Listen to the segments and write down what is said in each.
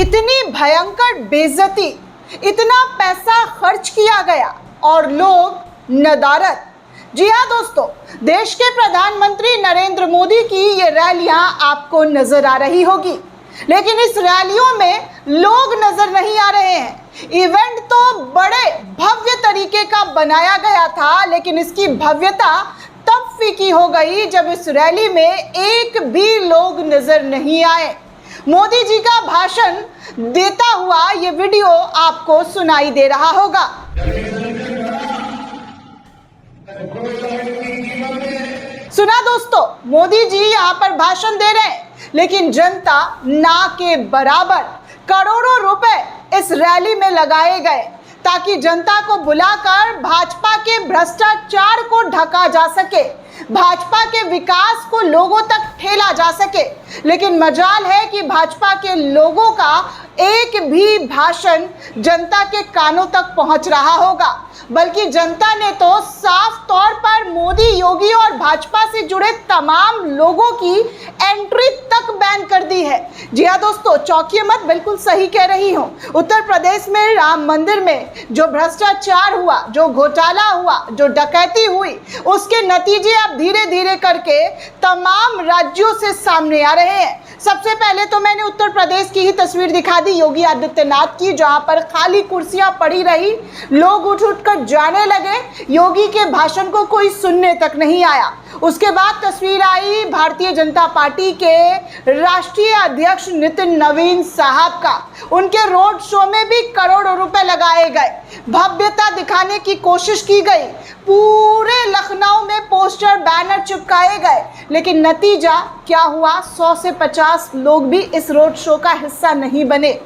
इतनी भयंकर बेइज्जती, इतना पैसा खर्च किया गया और लोग नदारद। जी हाँ दोस्तों, देश के प्रधानमंत्री नरेंद्र मोदी की ये रैलियां आपको नजर आ रही होगी, लेकिन इस रैलियों में लोग नजर नहीं आ रहे हैं। इवेंट तो बड़े भव्य तरीके का बनाया गया था, लेकिन इसकी भव्यता तब फीकी हो गई जब इस रैली में एक भी लोग नजर नहीं आए। मोदी जी का भाषण देता हुआ ये वीडियो आपको सुनाई दे रहा होगा। सुना दोस्तों, मोदी जी यहाँ पर भाषण दे रहे हैं, लेकिन जनता ना के बराबर करोड़ों रुपए इस रैली में लगाए गए ताकि जनता को बुलाकर भाजपा के भ्रष्टाचार को ढका जा सके, भाजपा के विकास को लोगों तक ठेला जा सके। लेकिन मजाल है कि भाजपा के लोगों का एक भी भाषण जनता के कानों तक पहुंच रहा होगा, बल्कि जनता ने तो साफ तौर पर मोदी, योगी और भाजपा से जुड़े तमाम लोगों की एंट्री तक बैन कर दी है। जी हाँ दोस्तों, चौंकिए मत, बिल्कुल सही कह रही हूँ। उत्तर प्रदेश में राम मंदिर में जो भ्रष्टाचार हुआ, जो घोटाला हुआ, जो डकैती हुई, उसके नतीजे अब धीरे धीरे करके तमाम राज्यों से सामने आ रहे हैं। सबसे पहले तो मैंने उत्तर प्रदेश की ही तस्वीर दिखा दी योगी आदित्यनाथ की, जहां पर खाली कुर्सियां पड़ी रही, लोग उठ उठ कर जाने लगे, योगी के भाषण को कोई सुनने तक नहीं आया। उसके बाद तस्वीर आई भारतीय जनता पार्टी के राष्ट्रीय अध्यक्ष नितिन नवीन साहब का। उनके रोड शो में भी करोड़ों रुपए लगाए गए, भव्यता दिखाने की कोशिश की गई, पूरे लखनऊ में पोस्टर बैनर चिपकाए गए, लेकिन नतीजा क्या हुआ? 100 से 50 लोग भी इस रोड शो का हिस्सा नहीं बने।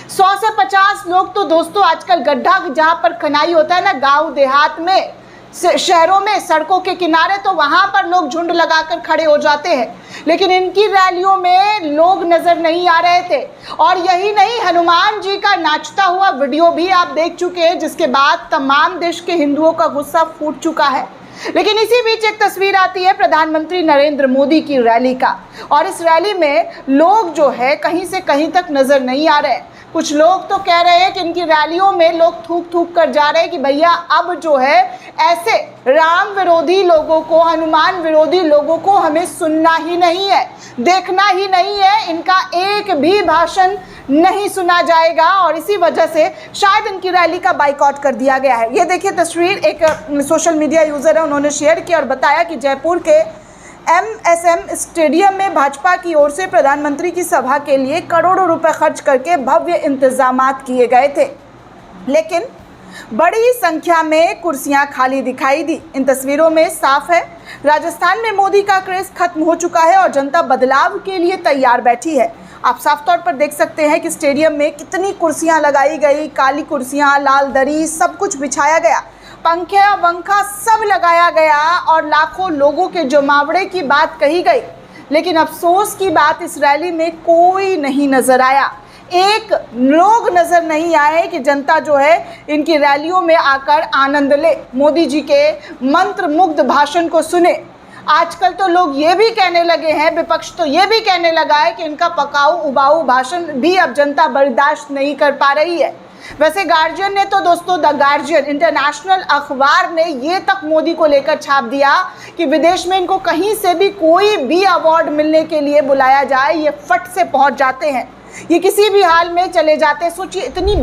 100 से 50 लोग तो दोस्तों आजकल गड्ढा जहां पर खनाई होता है ना, गांव देहात में, शहरों में, सड़कों के किनारे, तो वहां पर लोग झुंड लगाकर खड़े हो जाते हैं, लेकिन इनकी रैलियों में लोग नजर नहीं आ रहे थे। और यही नहीं, हनुमान जी का नाचता हुआ वीडियो भी आप देख चुके हैं, जिसके बाद तमाम देश के हिंदुओं का गुस्सा फूट चुका है। लेकिन इसी बीच एक तस्वीर आती है प्रधानमंत्री नरेंद्र मोदी की रैली का, और इस रैली में लोग जो है कहीं से कहीं तक नजर नहीं आ रहे। कुछ लोग तो कह रहे हैं कि इनकी रैलियों में लोग थूक थूक कर जा रहे हैं कि भैया अब जो है ऐसे राम विरोधी लोगों को, हनुमान विरोधी लोगों को हमें सुनना ही नहीं है, देखना ही नहीं है, इनका एक भी भाषण नहीं सुना जाएगा, और इसी वजह से शायद इनकी रैली का बाइकआउट कर दिया गया है। ये देखिए तस्वीर, एक सोशल मीडिया यूज़र है, उन्होंने शेयर किया और बताया कि जयपुर के MSM स्टेडियम में भाजपा की ओर से प्रधानमंत्री की सभा के लिए करोड़ों रुपए खर्च करके भव्य इंतजामात किए गए थे, लेकिन बड़ी संख्या में कुर्सियां खाली दिखाई दी। इन तस्वीरों में साफ है राजस्थान में मोदी का क्रेज खत्म हो चुका है और जनता बदलाव के लिए तैयार बैठी है। आप साफ तौर पर देख सकते हैं कि स्टेडियम में कितनी कुर्सियां लगाई गई, काली कुर्सियां, लाल दरी, सब कुछ बिछाया गया, पंखा वंखा सब लगाया गया और लाखों लोगों के जमावड़े की बात कही गई। लेकिन अफसोस की बात, इस रैली में कोई नहीं नजर आया, एक लोग नजर नहीं आए कि जनता जो है इनकी रैलियों में आकर आनंद ले, मोदी जी के मंत्र मुग्ध भाषण को सुने। आजकल तो लोग ये भी कहने लगे हैं, विपक्ष तो ये भी कहने लगा है कि इनका पकाऊ उबाऊ भाषण भी अब जनता बर्दाश्त नहीं कर पा रही है। वैसे गार्जियन ने तो दोस्तों, द गार्जियन इंटरनेशनल अखबार ने ये तक मोदी को लेकर छाप दिया कि विदेश में इनको कहीं से भी कोई भी अवार्ड मिलने के लिए बुलाया जाए, ये फट से पहुंच जाते हैं, ये किसी भी हाल में चले जाते हैं। सोचिए इतनी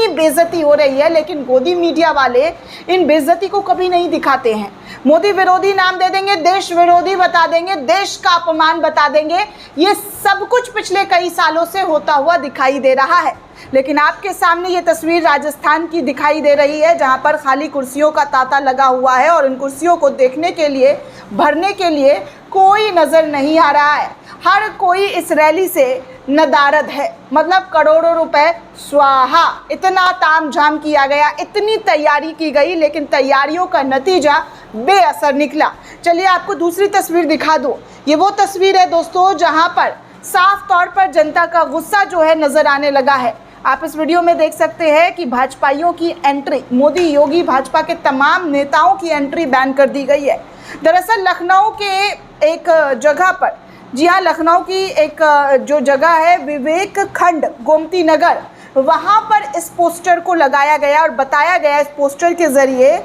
बेइज्जती हो रही है, लेकिन गोदी मीडिया वाले इन बेइज्जती को कभी नहीं दिखाते हैं। मोदी विरोधी नाम दे देंगे, देश विरोधी बता देंगे, देश का अपमान बता देंगे। ये सब कुछ पिछले कई सालों से होता हुआ दिखाई दे रहा है। लेकिन आपके सामने ये तस्वीर राजस्थान की दिखाई दे रही है, जहां पर खाली कुर्सियों का तांता लगा हुआ है और इन कुर्सियों को देखने के लिए, भरने के लिए कोई नज़र नहीं आ रहा है। हर कोई इस रैली से नदारद है, मतलब करोड़ों रुपए स्वाहा। इतना तामझाम किया गया, इतनी तैयारी की गई, लेकिन तैयारियों का नतीजा बेअसर निकला। चलिए आपको दूसरी तस्वीर दिखा दूं। ये वो तस्वीर है दोस्तों जहां पर साफ तौर पर जनता का गुस्सा जो है नजर आने लगा है। आप इस वीडियो में देख सकते हैं कि भाजपाइयों की एंट्री, मोदी, योगी, भाजपा के तमाम नेताओं की एंट्री बैन कर दी गई है। दरअसल लखनऊ के एक जगह पर जी हाँ, लखनऊ की एक जो जगह है विवेक खंड गोमती नगर, वहाँ पर इस पोस्टर को लगाया गया और बताया गया इस पोस्टर के ज़रिए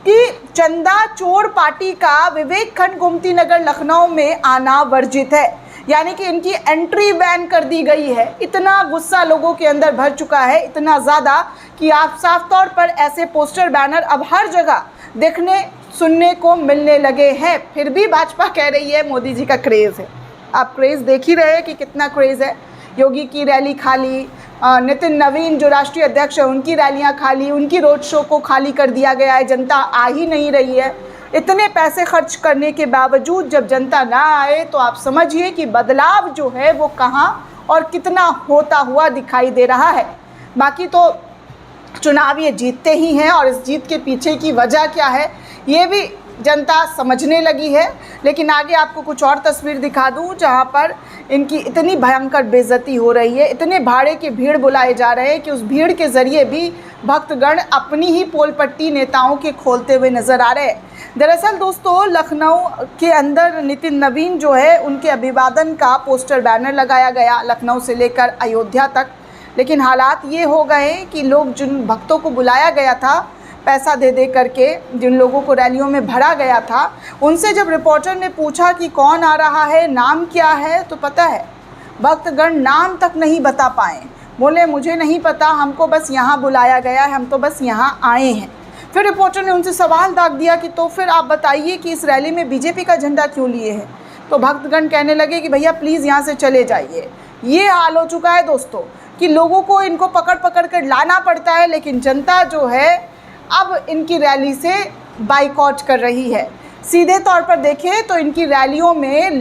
कि चंदा चोर पार्टी का विवेक खंड गोमती नगर लखनऊ में आना वर्जित है, यानी कि इनकी एंट्री बैन कर दी गई है। इतना गुस्सा लोगों के अंदर भर चुका है, इतना ज़्यादा कि आप साफ तौर पर ऐसे पोस्टर बैनर अब हर जगह देखने सुनने को मिलने लगे हैं। फिर भी भाजपा कह रही है मोदी जी का क्रेज़ है। आप क्रेज़ देख ही रहे हैं कि कितना क्रेज़ है। योगी की रैली खाली, नितिन नवीन जो राष्ट्रीय अध्यक्ष है उनकी रैलियां खाली, उनकी रोड शो को खाली कर दिया गया है, जनता आ ही नहीं रही है। इतने पैसे खर्च करने के बावजूद जब जनता ना आए तो आप समझिए कि बदलाव जो है वो कहाँ और कितना होता हुआ दिखाई दे रहा है। बाकी तो चुनाव ये जीतते ही हैं और इस जीत के पीछे की वजह क्या है ये भी जनता समझने लगी है। लेकिन आगे आपको कुछ और तस्वीर दिखा दूं जहां पर इनकी इतनी भयंकर बेइज्जती हो रही है, इतने भाड़े के भीड़ बुलाए जा रहे हैं कि उस भीड़ के ज़रिए भी भक्तगण अपनी ही पोल पट्टी नेताओं के खोलते हुए नज़र आ रहे हैं। दरअसल दोस्तों, लखनऊ के अंदर नितिन नवीन जो है उनके अभिवादन का पोस्टर बैनर लगाया गया लखनऊ से लेकर अयोध्या तक। लेकिन हालात ये हो गए कि लोग जिन भक्तों को बुलाया गया था पैसा दे दे करके, जिन लोगों को रैलियों में भरा गया था, उनसे जब रिपोर्टर ने पूछा कि कौन आ रहा है, नाम क्या है, तो पता है भक्तगण नाम तक नहीं बता पाए। बोले मुझे नहीं पता, हमको बस यहाँ बुलाया गया है, हम तो बस यहाँ आए हैं। फिर रिपोर्टर ने उनसे सवाल दाग दिया कि तो फिर आप बताइए कि इस रैली में बीजेपी का झंडा क्यों लिए हैं। तो भक्तगण कहने लगे कि भैया प्लीज़ यहाँ से चले जाइए। ये हाल हो चुका है दोस्तों कि लोगों को इनको पकड़ पकड़ कर लाना पड़ता है, लेकिन जनता जो है अब इनकी रैली से बाइकआउट कर रही है। सीधे तौर पर देखें तो इनकी रैलियों में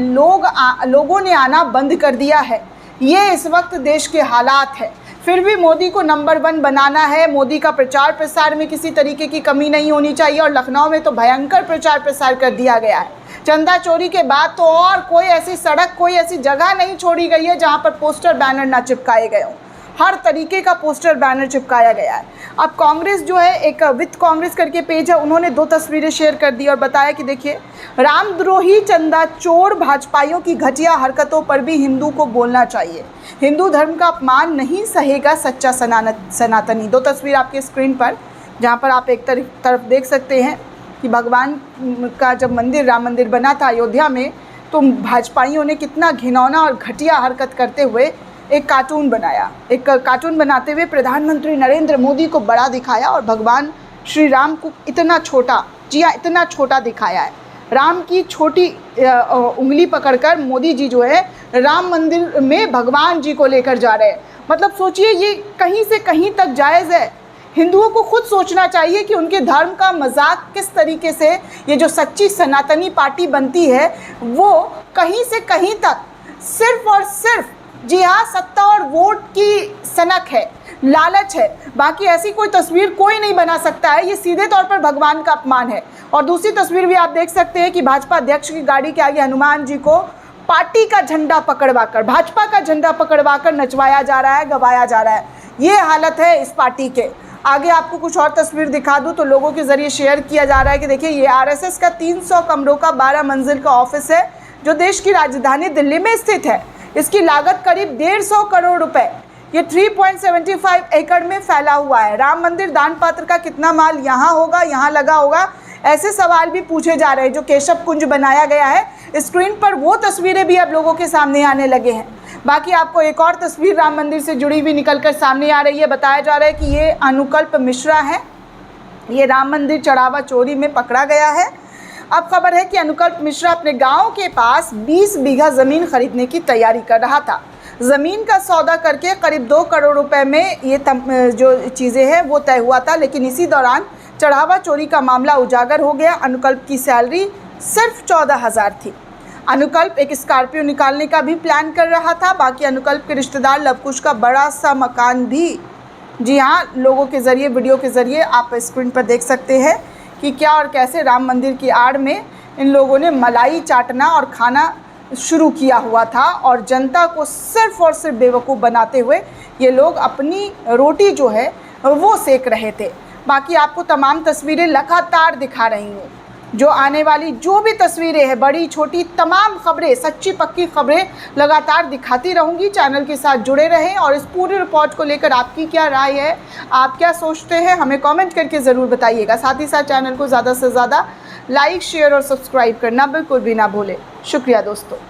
लोगों ने आना बंद कर दिया है। ये इस वक्त देश के हालात है। फिर भी मोदी को नंबर 1 बनाना है। मोदी का प्रचार प्रसार में किसी तरीके की कमी नहीं होनी चाहिए और लखनऊ में तो भयंकर प्रचार प्रसार कर दिया गया है। चंदा चोरी के बाद तो और कोई ऐसी सड़क, कोई ऐसी जगह नहीं छोड़ी गई है जहाँ पर पोस्टर बैनर ना चिपकाए गए हों। हर तरीके का पोस्टर बैनर चिपकाया गया है। अब कांग्रेस जो है, एक विद कांग्रेस करके पेज है, उन्होंने 2 तस्वीरें शेयर कर दी और बताया कि देखिए, रामद्रोही चंदा चोर भाजपाइयों की घटिया हरकतों पर भी हिंदू को बोलना चाहिए। हिंदू धर्म का अपमान नहीं सहेगा सच्चा सनातनी। 2 तस्वीर आपके स्क्रीन पर, जहाँ पर आप एक तरफ देख सकते हैं कि भगवान का जब मंदिर, राम मंदिर बना था अयोध्या में, तो भाजपाइयों ने कितना घिनौना और घटिया हरकत करते हुए एक कार्टून बनाया। एक कार्टून बनाते हुए प्रधानमंत्री नरेंद्र मोदी को बड़ा दिखाया और भगवान श्री राम को इतना छोटा, जी हाँ इतना छोटा दिखाया है। राम की छोटी उंगली पकड़कर मोदी जी जो है राम मंदिर में भगवान जी को लेकर जा रहे हैं। मतलब सोचिए, ये कहीं से कहीं तक जायज़ है। हिंदुओं को खुद सोचना चाहिए कि उनके धर्म का मजाक किस तरीके से ये जो सच्ची सनातनी पार्टी बनती है वो कहीं से कहीं तक सिर्फ और सिर्फ, जी हाँ, सत्ता और वोट की सनक है, लालच है। बाकी ऐसी कोई तस्वीर कोई नहीं बना सकता है। ये सीधे तौर पर भगवान का अपमान है। और दूसरी तस्वीर भी आप देख सकते हैं कि भाजपा अध्यक्ष की गाड़ी के आगे हनुमान जी को पार्टी का झंडा पकड़वाकर, भाजपा का झंडा पकड़वाकर नचवाया जा रहा है, गवाया जा रहा है। ये हालत है इस पार्टी के। आगे आपको कुछ और तस्वीर दिखा दूँ तो लोगों के ज़रिए शेयर किया जा रहा है कि देखिए, ये RSS का 300 कमरों का 12 मंजिल का ऑफिस है जो देश की राजधानी दिल्ली में स्थित है। इसकी लागत करीब 150 करोड़ रुपए। ये 3.75 एकड़ में फैला हुआ है। राम मंदिर दान पात्र का कितना माल यहाँ होगा, यहाँ लगा होगा, ऐसे सवाल भी पूछे जा रहे हैं। जो केशव कुंज बनाया गया है स्क्रीन पर, वो तस्वीरें भी अब लोगों के सामने आने लगे हैं। बाकी आपको एक और तस्वीर राम मंदिर से जुड़ी हुई निकलकर सामने आ रही है। बताया जा रहा है कि ये अनुकल्प मिश्रा है। ये राम मंदिर चढ़ावा चोरी में पकड़ा गया है। अब खबर है कि अनुकल्प मिश्रा अपने गांव के पास 20 बीघा ज़मीन खरीदने की तैयारी कर रहा था। ज़मीन का सौदा करके करीब 2 करोड़ रुपए में ये जो चीज़ें हैं वो तय हुआ था। लेकिन इसी दौरान चढ़ावा चोरी का मामला उजागर हो गया। अनुकल्प की सैलरी सिर्फ 14,000 थी। अनुकल्प एक स्कॉर्पियो निकालने का भी प्लान कर रहा था। बाकी अनुकल्प के रिश्तेदार लवकुश का बड़ा सा मकान भी, जी हाँ, लोगों के ज़रिए, वीडियो के ज़रिए आप स्क्रीन पर देख सकते हैं कि क्या और कैसे राम मंदिर की आड़ में इन लोगों ने मलाई चाटना और खाना शुरू किया हुआ था और जनता को सिर्फ और सिर्फ बेवकूफ़ बनाते हुए ये लोग अपनी रोटी जो है वो सेक रहे थे। बाकी आपको तमाम तस्वीरें लगातार दिखा रही हूँ। जो आने वाली जो भी तस्वीरें हैं, बड़ी छोटी तमाम खबरें, सच्ची पक्की खबरें लगातार दिखाती रहूँगी। चैनल के साथ जुड़े रहें और इस पूरी रिपोर्ट को लेकर आपकी क्या राय है, आप क्या सोचते हैं, हमें कमेंट करके ज़रूर बताइएगा। साथ ही साथ चैनल को ज़्यादा से ज़्यादा लाइक, शेयर और सब्सक्राइब करना बिल्कुल भी ना भूलें। शुक्रिया दोस्तों।